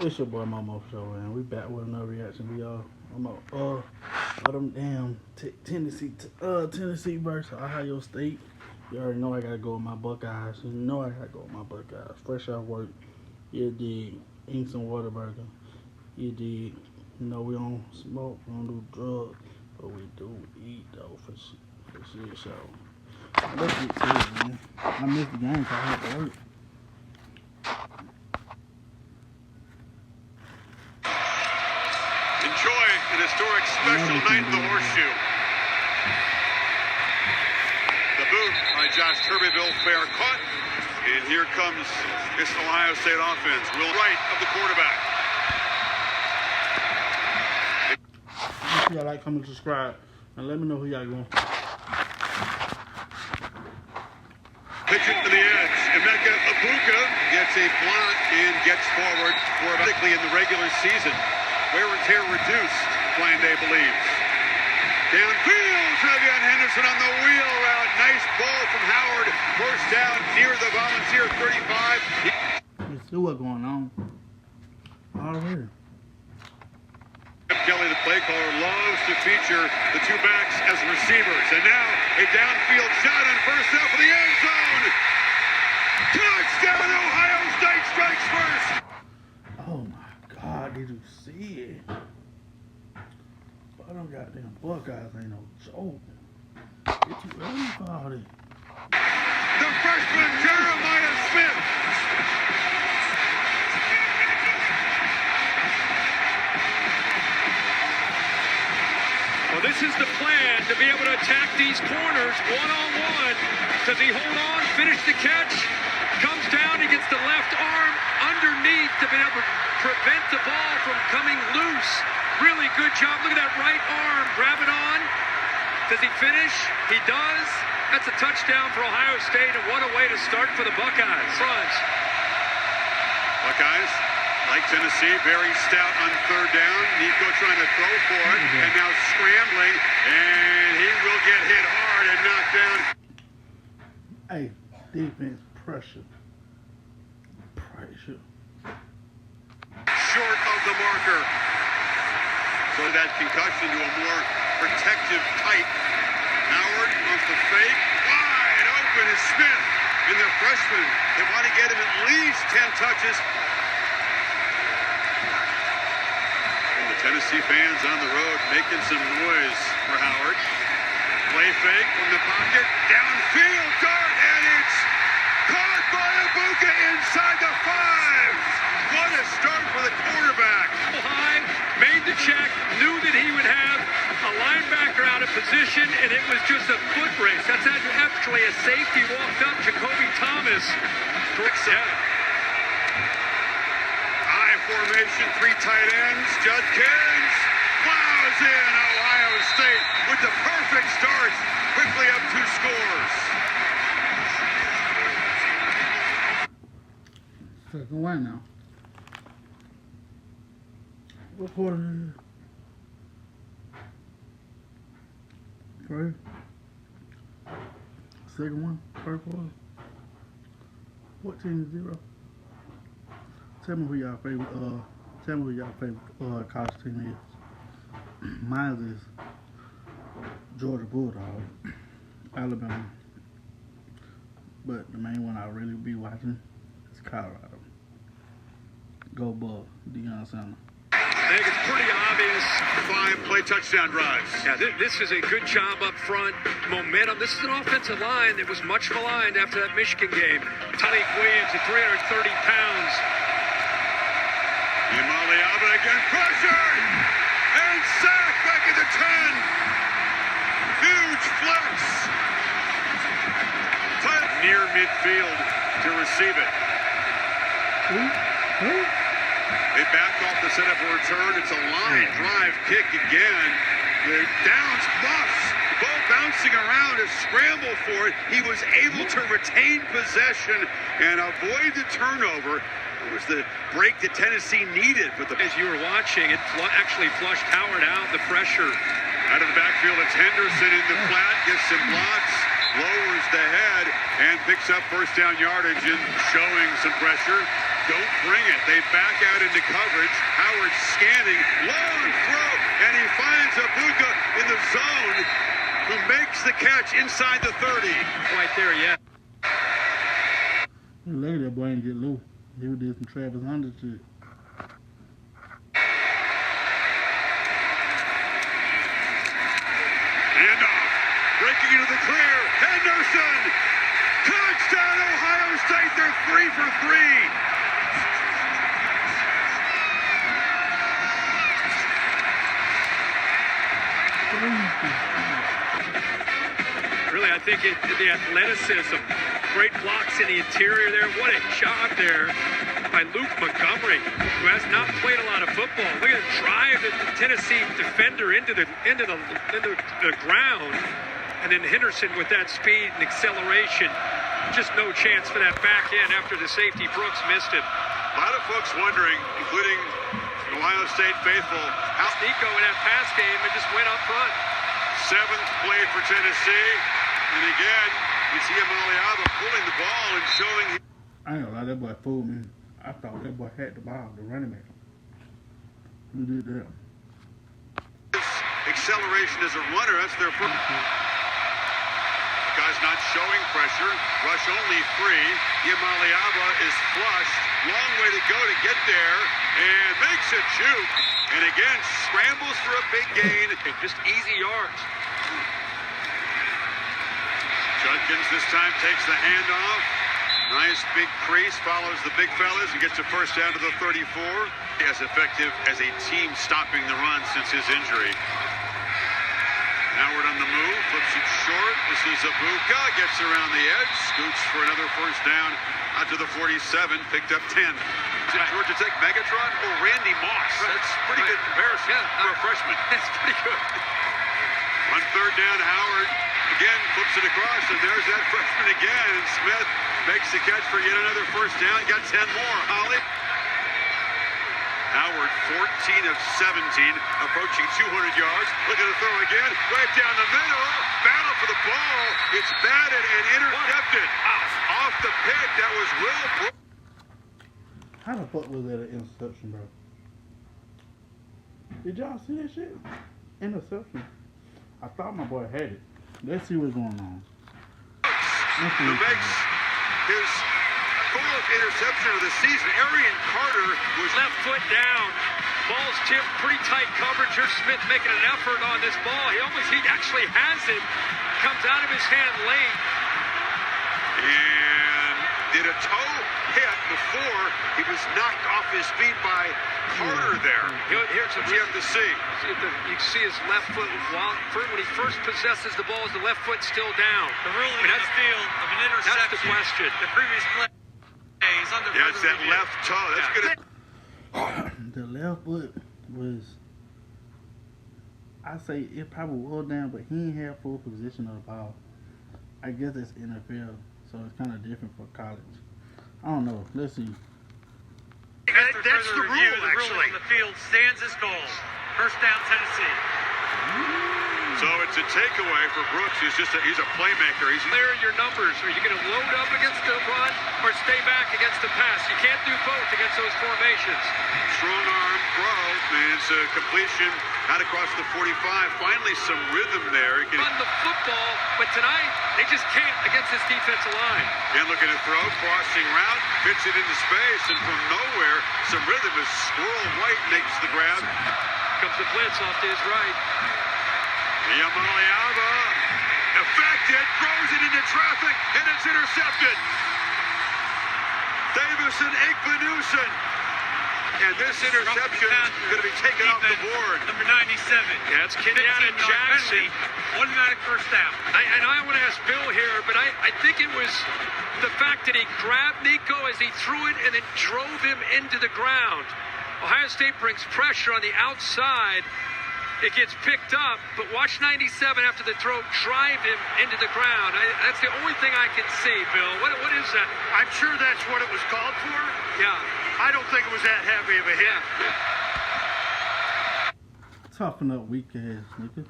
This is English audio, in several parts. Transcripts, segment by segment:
It's your boy Momo Show, man. We back with another reaction video. I'm all them damn Tennessee versus Ohio State. You already know I gotta go with my Buckeyes. You know I gotta go with my Buckeyes. Fresh out work, you dig. Eat some Whataburger, you dig. You know we don't smoke, we don't do drugs, but we do eat though for shit. So let's get to it, man. I missed the game, so I had to work. Enjoy an historic special night in the Horseshoe. The boot by Josh Tuberville, fair caught. And here comes this Ohio State offense. Will Wright of the quarterback. Make sure y'all like, comment, subscribe, and let me know who y'all going. Pitch it to the edge. Emeka Egbuka gets a block and gets forward for basically in the regular season. Wear and tear reduced, Flying Day believes. Downfield, Trevion Henderson on the wheel route. Nice ball from Howard. First down near the Volunteer 35. Let's see what's going on. All right. Kelly, the play caller, loves to feature the two backs as receivers. And now a downfield shot on first down for the end zone. Touchdown, Ohio State strikes first. Oh my God, did you see it? I don't goddamn Buckeyes ain't no joke. Get you ready for all this. The freshman Jeremiah Smith. Well, this is the plan, to be able to attack these corners one-on-one. Does he hold on, finish the catch? Comes down, he gets the left arm underneath to be able to prevent the ball from coming loose. Really good job. Look at that right arm. Grab it on. Does he finish? He does. That's a touchdown for Ohio State, and what a way to start for the Buckeyes. Buckeyes, like Tennessee, very stout on third down. Nico trying to throw for it, and now scrambling, and he will get hit hard and knocked down. Hey, defense pressure. Short of the marker. So that concussion to a more protective type. Howard off the fake. Wide open is Smith. And the freshman, they want to get him at least 10 touches. And the Tennessee fans on the road making some noise for Howard. Play fake from the pocket. Downfield dart, and it's caught by Egbuka inside the 5. What a start for the quarterback. High, made the check, knew that he would have a linebacker out of position, and it was just a foot race. That's actually a safety walked up, Jacoby Thomas. I formation, 3 tight ends. Judkins plows in Ohio State with the perfect start. Quickly up 2 scores. Second one now. What quarter is it? First? Second one? First quarter? 14-0. Tell me who y'all favorite college team is. Mine is Georgia Bulldog, Alabama. But the main one I really be watching is Colorado. Go Bull, Deion Sanders. I think it's pretty obvious. 5 play touchdown drives. Yeah, this is a good job up front. Momentum. This is an offensive line that was much maligned after that Michigan game. Tyreek Williams at 330 pounds. Imali Alvin again, pressure! And sack back at the 10. Huge flex. Near midfield to receive it. They back off the setup for return. It's a line drive kick again. The Downs muffs. The ball bouncing around, a scramble for it. He was able to retain possession and avoid the turnover. It was the break that Tennessee needed. But As you were watching, it actually flushed Howard out, the pressure. Out of the backfield, it's Henderson in the flat, gets some blocks, lowers the head, and picks up first down yardage and showing some pressure. don't bring it. They back out into coverage. Howard scanning, long throw, and he finds Abuka in the zone, who makes the catch inside the 30. Right there, yeah. Look at that boy and get low. He did some Travis Hunter shit. Handoff, breaking into the clear. Henderson, touchdown Ohio State. They're 3 for 3. Really, I think the athleticism, great blocks in the interior there. What a job there by Luke Montgomery, who has not played a lot of football. Look at him drive the Tennessee defender into the ground, and then Henderson with that speed and acceleration. Just no chance for that back end after the safety Brooks missed it. A lot of folks wondering, including Ohio State faithful, how Nico in that pass game and just went up front. 7th play for Tennessee. And again, you see Amaliaba pulling the ball and showing. I ain't gonna lie, that boy fooled me. I thought that boy had the ball, the running back. Who did that? His acceleration as a runner, that's their first. The guy's not showing pressure. Rush only 3. Amaliaba is flushed. Long way to go to get there. And makes a juke. And again, scrambles for a big gain. Just easy yards. Judkins this time takes the handoff. Nice big crease, follows the big fellas and gets a first down to the 34. As effective as a team stopping the run since his injury. Howard on the move, flips it short. This is Abuka, gets around the edge, scoots for another first down out to the 47, picked up 10. Is it Georgia Tech Megatron or Randy Moss? That's pretty good comparison for a freshman. That's pretty good. On 3rd down, Howard again flips it across, and there's that freshman again. And Smith makes the catch for yet another first down. Got 10 more. Holly. Howard, 14 of 17, approaching 200 yards. Look at the throw again, right down the middle. Battle for the ball. It's batted and intercepted. Off the pick, that was Will Brooks. How the fuck was that an interception, bro? Did y'all see that shit? Interception. I thought my boy had it. Let's see what's going on. Who makes his fourth interception of the season. Arian Carter was Left foot down. Ball's tipped, pretty tight coverage. Here's Smith making an effort on this ball. He actually has it. Comes out of his hand late. and did a toe hit before he was knocked off his feet by Carter there. Here's what We have to see. you see his left foot when he first possesses the ball, is the left foot still down? The ruling in the field of an interception. That's the question. The previous play is under Yeah, it's that further review. left toe. That's good. The left foot was, I say it probably was down, but he didn't have full position of the ball. I guess it's NFL, so it's kind of different for college. I don't know. Let's see. After That's further the review, rule, the ruling actually. on the field stands as goal. First down, Tennessee. So it's a takeaway for Brooks. He's a playmaker. He's Clear your numbers. Are you going to load up against the run or stay back against the pass? You can't do both against those formations. strong arm throw. And it's a completion out across the 45. Finally, some rhythm there. He can Run the football, but tonight they just can't against this defensive line. again looking to throw, crossing route, fits it into space, and from nowhere, some rhythm as Squirrel White makes the grab. Comes the blitz off to his right. Yamaliaba affected, throws it into traffic, and it's intercepted. Davison Inkbenusen. And this interception is going to be taken off the board. Number 97. Yeah, it's Kenyatta 15-yard Jackson. penalty, automatic first down. I want to ask Bill here, but I think it was the fact that he grabbed Nico as he threw it and then drove him into the ground. Ohio State brings pressure on the outside. It gets picked up, but watch 97 after the throw drive him into the ground. That's the only thing I can see, Bill. What is that? I'm sure that's what it was called for. Yeah. I don't think it was that heavy of a hit. Toughen up, weak ass nigga.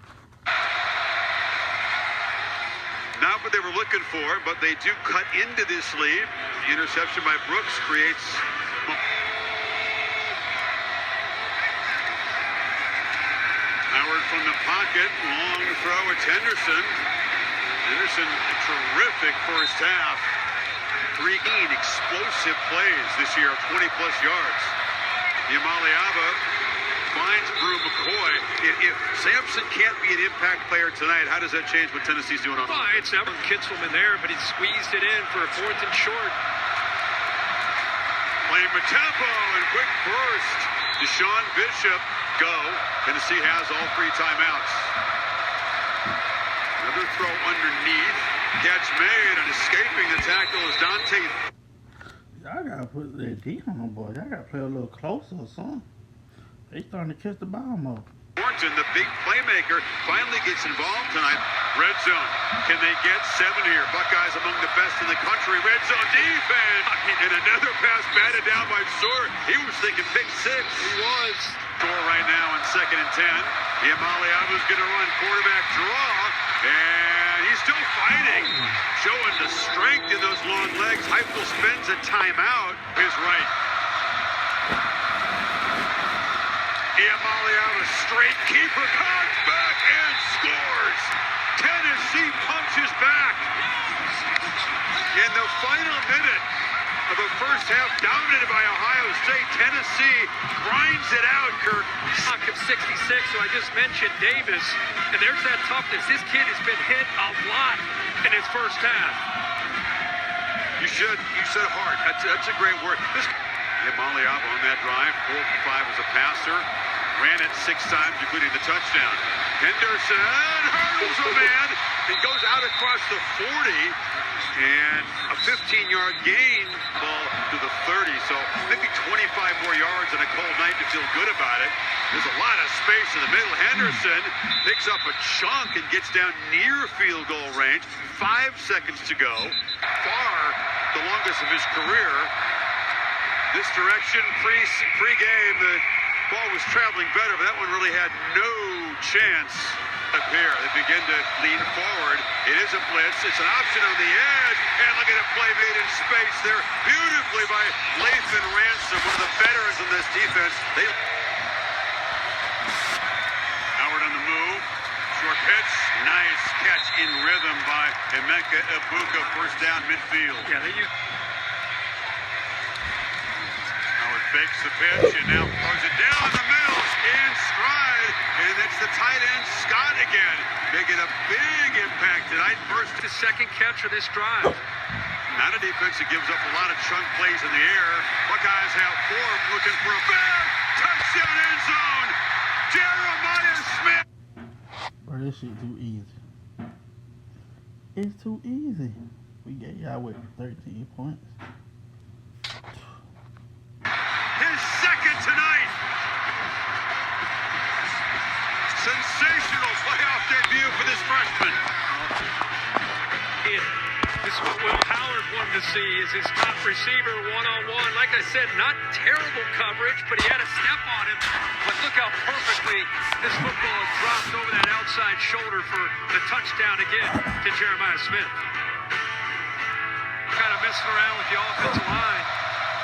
Not what they were looking for, but they do cut into this lead. The interception by Brooks creates from the pocket. Long throw. It's Henderson. Henderson, a terrific first half. 3 explosive plays this year, 20-plus yards. Yamaliava finds Brew McCoy. If Sampson can't be an impact player tonight, how does that change what Tennessee's doing on Well, it's never Kitzelman there, but he squeezed it in for a 4th and short. playing with tempo and quick burst? Deshaun Bishop go. Tennessee has all 3 timeouts. Another throw underneath. Catch made, and escaping the tackle is Dante. Y'all gotta put that D on them, boy. Y'all gotta play a little closer or something. They starting to catch the ball more. Thornton, the big playmaker, finally gets involved tonight. Red zone. Can they get 7 here? Buckeyes among the best in the country. Red zone defense. And another pass batted down by Seward. He was thinking pick 6. He was. Score right now on 2nd and 10. Yamaliava's going to run quarterback draw. And he's still fighting. Showing the strength in those long legs. Heupel spends a timeout. His right. Yamaliava straight keeper comes back and scores. Tennessee punches back. In the final minute of the first half, dominated by Ohio State, Tennessee grinds it out, Kirk. Clock of 66, so I just mentioned Davis, and there's that toughness. This kid has been hit a lot in his first half. You said hard. That's a great word. Yamaliava on that drive, 4 for 5 as a passer. Ran it 6 times, including the touchdown. Henderson hurdles a man and goes out across the 40. And a 15-yard gain, ball to the 30. So maybe 25 more yards on a cold night to feel good about it. There's a lot of space in the middle. Henderson picks up a chunk and gets down near field goal range. 5 seconds to go. Far the longest of his career. This direction, pre-game, the ball was traveling better, but that one really had no chance. Up here, they begin to lean forward. It is a blitz. It's an option on the edge. And look at a play made in space there beautifully by Lathan Ransom, one of the veterans in this defense. Howard on the move. Short pitch. Nice catch in rhythm by Emeka Egbuka. First down midfield. Yeah, they use. Howard fakes the pitch and now throws it down the middle in stride. And it's the tight end, Scott, again, making a big impact tonight. First, The second catch of this drive. not a defense that gives up a lot of chunk plays in the air. Buckeyes have 4 looking for a big touchdown end zone. Jeremiah Smith. Bro, this shit too easy. It's too easy. We gave y'all with 13 points. His second tonight. Sensational playoff debut for this freshman. This is what Will Howard wanted to see, is his top receiver one-on-one. Like I said, not terrible coverage, but he had a step on him. But look how perfectly this football has dropped over that outside shoulder for the touchdown again to Jeremiah Smith. Kind of messing around with the offensive line.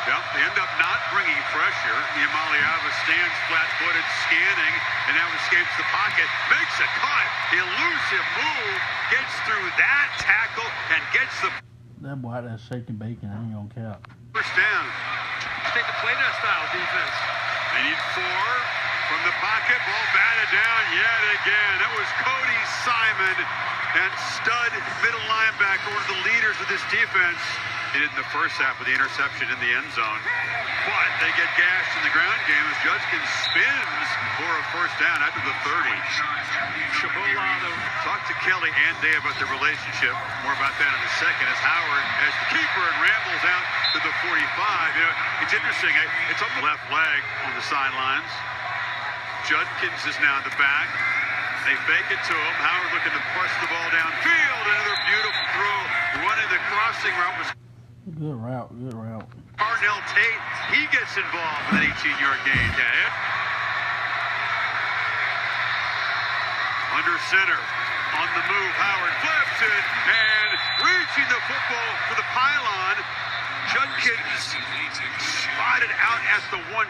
Yep, they end up not bringing pressure. Yamaliava stands flat-footed, scanning, and now escapes the pocket. Makes a cut. Elusive move. Gets through that tackle and gets the That boy out there shaking bacon, I ain't gonna count. first down. Take the play that style defense. They need 4 from the pocket. Ball batted down yet again. That was Cody Simon, and stud middle linebacker, one of the leaders of this defense. He did in the first half with the interception in the end zone. But they get gashed in the ground game as Judkins spins for a first down after the 30. Shabola, Talk to Kelly and Day about their relationship. More about that in a second as Howard as the keeper and rambles out to the 45. You know, it's interesting. It's on the left leg on the sidelines. Judkins is now in the back. They fake it to him. Howard looking to push the ball downfield. Another beautiful throw. Running the crossing route was Good route, good route. Arnell Tate. He gets involved with an 18-yard gain. Under center. On the move, Howard flips it, and reaching the football for the pylon. Judkins spotted out at the one.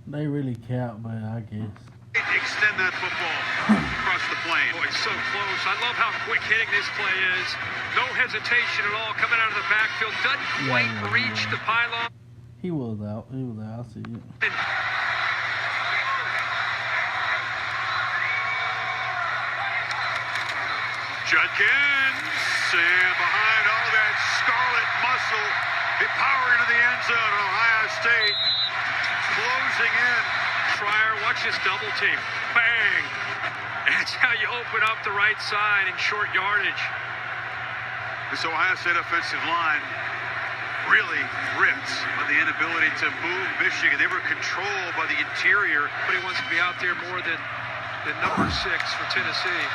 They really count, but I guess. extend that football across the plane. Boy, so close. I love how quick hitting this play is. No hesitation at all coming out of the backfield. Doesn't quite reach the pylon. He was out. He was out. I see it. Judkins, and behind all that scarlet muscle, they power into the end zone. Ohio State closing in. Fryer, watch this double team. Bang! That's how you open up the right side in short yardage. This Ohio State offensive line really ripped by the inability to move Michigan. They were controlled by the interior. Nobody wants to be out there more than number 6 for Tennessee.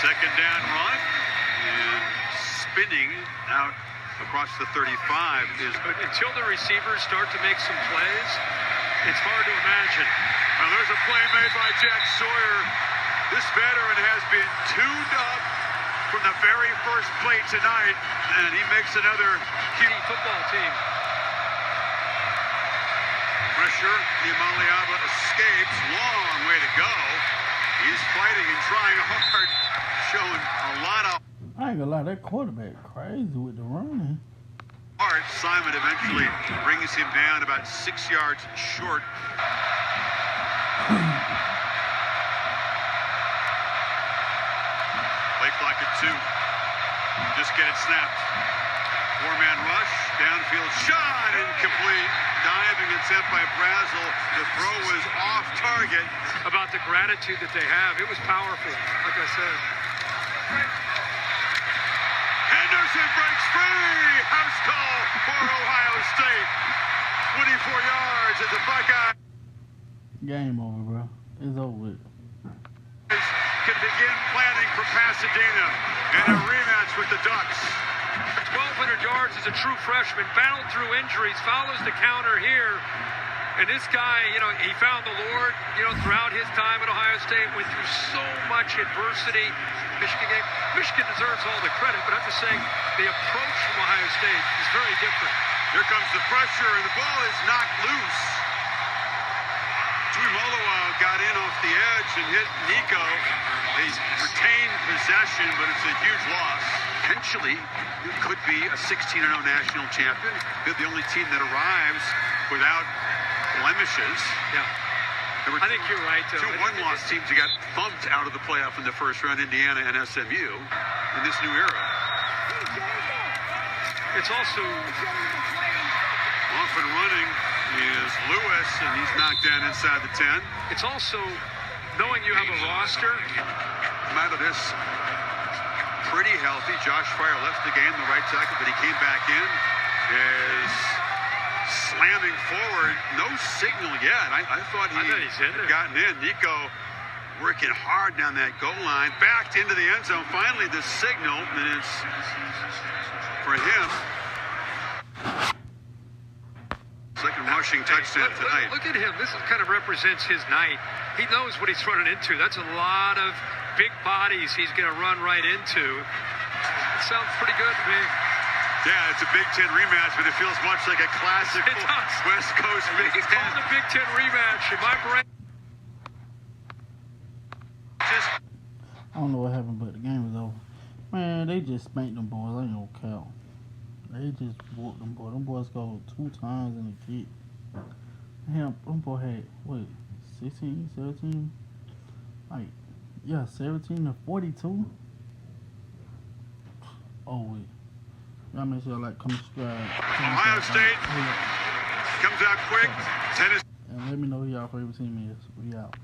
Second down run, and spinning out across the 35 is... But until the receivers start to make some plays, it's hard to imagine. Now there's a play made by Jack Sawyer. This veteran has been tuned up from the very first play tonight, and he makes another key football team. Pressure, Niamaliava escapes. Long way to go. He's fighting and trying hard, showing a lot of I ain't gonna lie, that quarterback crazy with the running. heart. Simon eventually brings him down about 6 yards short. Play clock at 2. Just get it snapped. 4-man rush, downfield shot, incomplete. Diving attempt by Brazel. The throw was off target. About the gratitude that they have, it was powerful, like I said. Henderson breaks free. House call for Ohio State. 24 yards as the Buckeyes Game over, bro. It's over with. can begin planning for Pasadena and a rematch with the Ducks. 1,200 yards as a true freshman, battled through injuries, follows the counter here. And this guy, he found the Lord, throughout his time at Ohio State, went through so much adversity. Michigan deserves all the credit, but I'm just saying the approach from Ohio State is very different. Here comes the pressure, and the ball is knocked loose. Tuimoloau got in off the edge and hit Nico. They retained possession, but it's a huge loss. Potentially, it could be a 16-0 national champion. They're the only team that arrives without blemishes. Yeah. I think you're right, though. 2 one-loss teams that got thumped out of the playoff in the first round, Indiana and SMU, in this new era. It's also... Off and running is Lewis, and he's knocked down inside the 10. It's also knowing you have a roster. Methodist pretty healthy. Josh Fryer left the game, the right tackle, but he came back in. Is slamming forward. No signal yet. I thought he's gotten in. Nico working hard down that goal line. Backed into the end zone. Finally, the signal, and it's for him. Second rushing touchdown tonight. Look at him. This kind of represents his night. He knows what he's running into. That's a lot of big bodies he's going to run right into. It sounds pretty good to me. Yeah, it's a Big Ten rematch, but it feels much like a classic West Coast Big Ten. It's called a Big Ten rematch in my brain. I don't know what happened, but the game was over. Man, they just spanked them boys. I ain't no count. They just whooped them boys. Them boys scored 2 times in a kick. Him, them boy had, 16, 17? 17 to 42? Oh, wait. Y'all make sure y'all come subscribe. Ohio State comes out quick. Tennessee. And let me know who y'all favorite team is. We out.